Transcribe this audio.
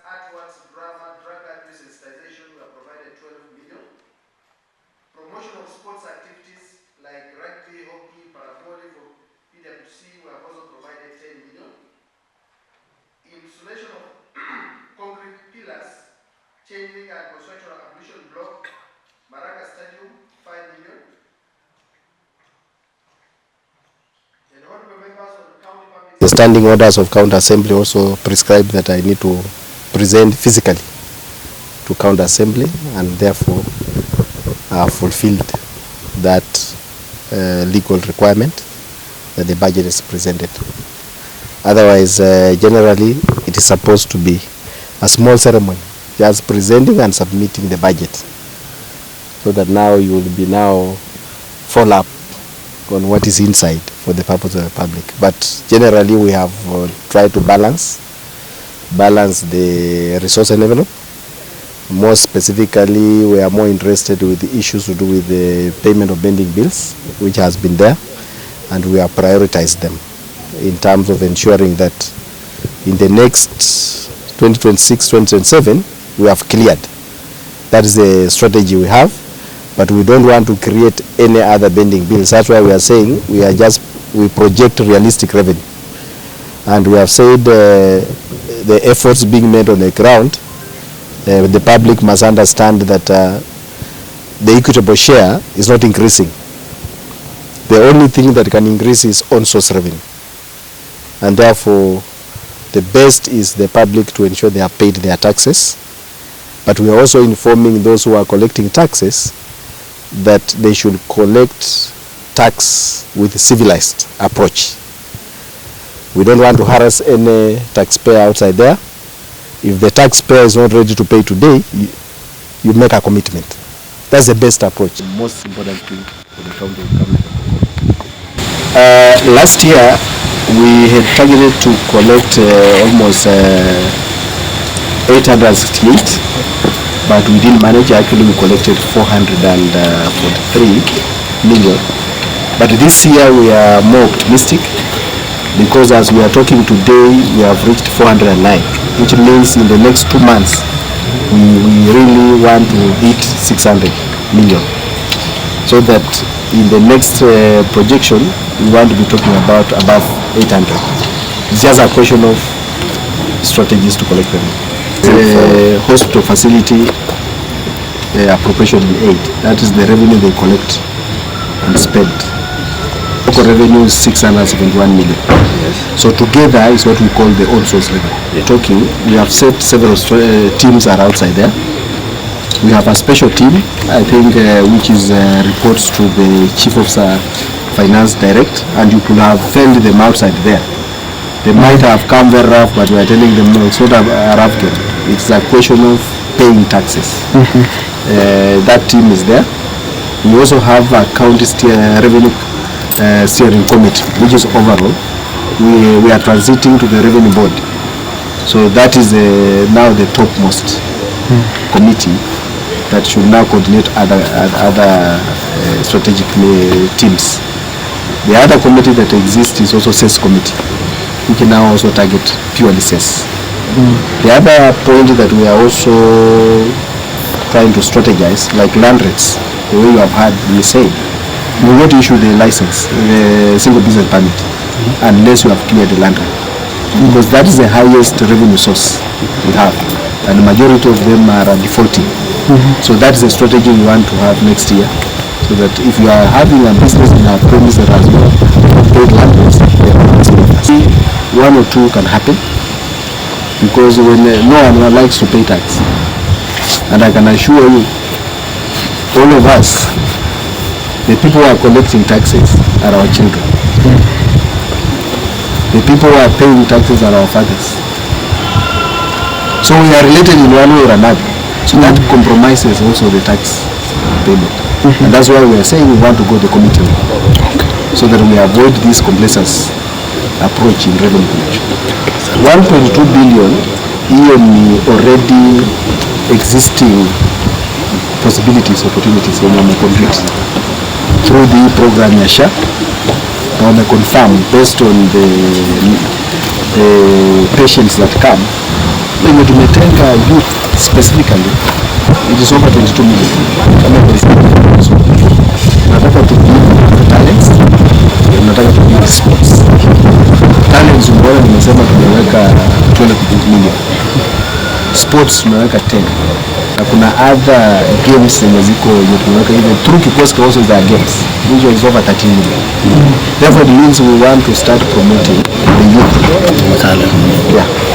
artworks, drama, drug abuse sensitization, we have provided 12 million. Promotion of sports activities like rugby, hockey, parabolic for PWC, we have also provided 10 million. Installation of concrete pillars, changing and construction of ablution block, Maraka Stadium, 5 million. The standing orders of County Assembly also prescribe that I need to present physically to County Assembly, and therefore I have fulfilled that legal requirement that the budget is presented. Otherwise, generally, it is supposed to be a small ceremony, just presenting and submitting the budget, so that now you will be now follow up on what is inside for the purpose of the public. But generally, we have tried to balance the resource envelope. More specifically, we are more interested with the issues to do with the payment of pending bills, which has been there, and we have prioritized them in terms of ensuring that in the next 2026-2027 we have cleared. That is the strategy we have, but we don't want to create any other pending bills. That's why we are saying we project realistic revenue, and we have said the efforts being made on the ground, the public must understand that the equitable share is not increasing. The only thing that can increase is on source revenue, and therefore the best is the public to ensure they have paid their taxes. But we are also informing those who are collecting taxes that they should collect tax with a civilized approach. We don't want to harass any taxpayer outside there. If the taxpayer is not ready to pay today, you make a commitment. That's the best approach. The most important thing for the county government. Last year, we had targeted to collect almost 868, but we didn't manage. Actually, we collected 443 million. But this year, we are more optimistic, because as we are talking today, we have reached 409, which means in the next 2 months, we really want to hit 600 million. So that in the next projection, we want to be talking about above 800. It's just a question of strategies to collect them. The hospital facility appropriation in aid, that is the revenue they collect and spend. Local revenue is 671 million. Yes. So together is what we call the own source revenue. Yeah. We have set several teams are outside there. We have a special team, I think, which is reports to the Chief Officer Finance Direct, and you could have felt them outside there. They might have come very rough, but we are telling them no, it's not a rough game. It's a question of paying taxes. That team is there. We also have a county revenue steering committee, which is overall. We are transiting to the revenue board. So that is now the topmost committee that should now coordinate other strategic teams. The other committee that exists is also CES committee, which can now also target purely CES. The other point that we are also trying to strategize, like land rates, the way you have had me say, we will not issue the license, the single business permit, unless you have cleared the land rate, because that is the highest revenue source we have, and the majority of them are defaulting. So that is the strategy we want to have next year, so that if you are having a business in our premise that has well paid land rates, one or two can happen, because when no one likes to pay tax, and I can assure you, all of us, the people who are collecting taxes are our children. The people who are paying taxes are our fathers. So we are related in one way or another. So that compromises also the tax payment. And that's why we are saying we want to go the committee, so that we avoid this complacent approach in revenue collection. 1.2 billion EME already existing possibilities, opportunities when we complete through the program Yasha. Now we confirm based on the patients that come, Wenye tumetenga youth specifically, it is over 22 million. Kama tunataka tu build talents, tunataka tu build sports. Talents umeona nimesema tumeweka 12 million. Sports tumeweka 10. Na kuna other games zenye ziko yenye tumeweka even through kikosi also is our games, which is over 13 million. Therefore it means we want to start promoting the youth talent. Yeah.